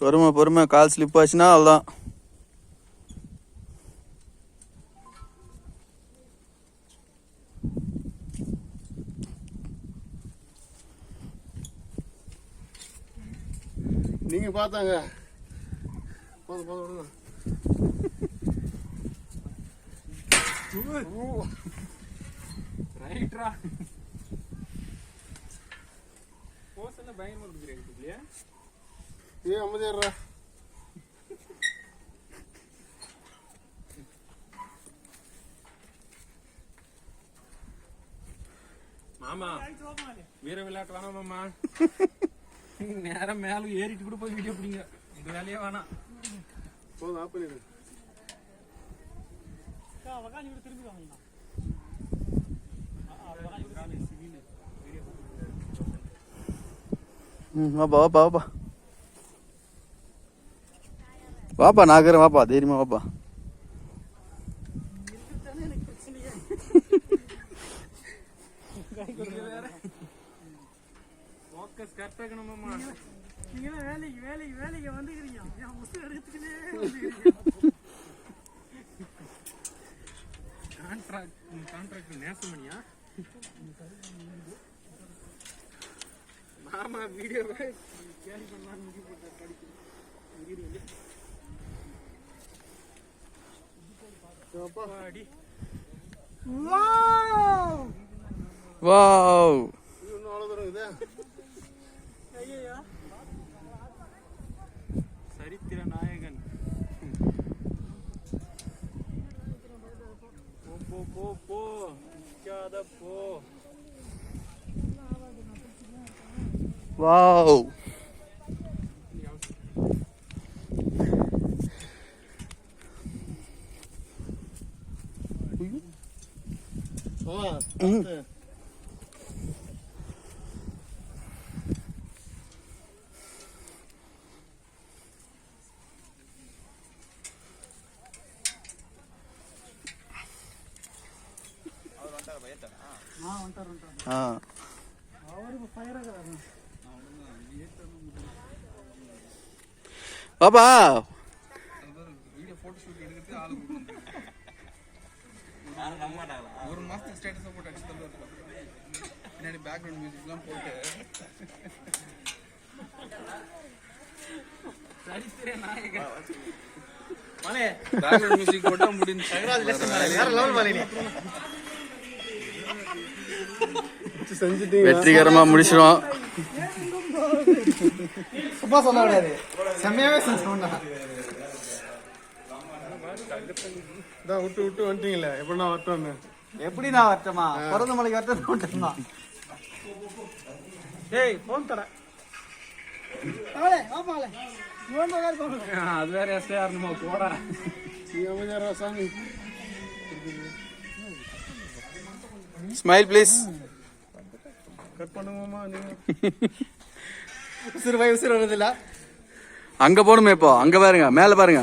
பொறுமை பொறுமை, கால் ஸ்லிப் ஆச்சுன்னா அவ்வளோதான். நீங்க பார்த்தாங்க போதும் போதும் விடுங்க. ரைட்ரா போஸ் என்ன பயங்கரமா இருக்குறீங்க இல்லையா? ஏய் அமைதியாடுறா. மாமா வீர விளையாட்டு வேணாம் மாமா. நேரம் மேல ஏறிட்டு கூட போய் வீடியோ பிடிங்க. இந்த வேலையே வேணாம். போதும் ஆப் பண்ணிடு. திரும்பி வாங்க. வாப்பா வாப்பா வாப்பா வாப்பா, நான் இருக்கிறேன். வாப்பா தைரியமா வாப்பா. ஃபோக்கஸ் கரெக்ட்டா இருக்கணும் மாமா. நீங்க வேலைக்கு வந்துக்கிறீங்க. என் முசு எடுத்துக்கிட்டே வந்துக்கிறீங்க. கான்ட்ராக்ட் நேசமணியா மாமா வீடியோ கேரி பண்ணலாம். வாவ், இன்னும் அவ்வளோ தூரம் இதே சரித்திர நாயகன். போ போ போ நிக்காத போ. வாவ். பாப்பா ஒரு மாசத்துக்கு ஸ்டேட்டஸ் போட்டு அடிச்சு தள்ளுவாரு. பின்னாடி பேக்ரவுண்ட் மியூசிக்லாம் போட்டு சரித்திர நாயகன் பேக்ரவுண்ட் மியூசிக் போட்டா முடிஞ்சு. வெற்றிகரமா முடிச்சிடும். சும்மா சொல்ல கூடாது, செம்மையாவே சொன்னா. விட்டு விட்டு வந்துட்டீங்களே. எப்படி நான் வரட்டோன்னு? எப்படி நான் வரட்டமா? பிறந்த மலைக்கு வரட்டா. ஏய் போன் தர அது வேற எஸ்டையா இருந்துமா போடா. சாமி ஸ்மைல் ப்ளீஸ். கட் பண்ணுவோமா நீங்க? உசுறு வருதில்ல. அங்க போடுமே, இப்போ அங்க பாருங்க, மேல பாருங்க.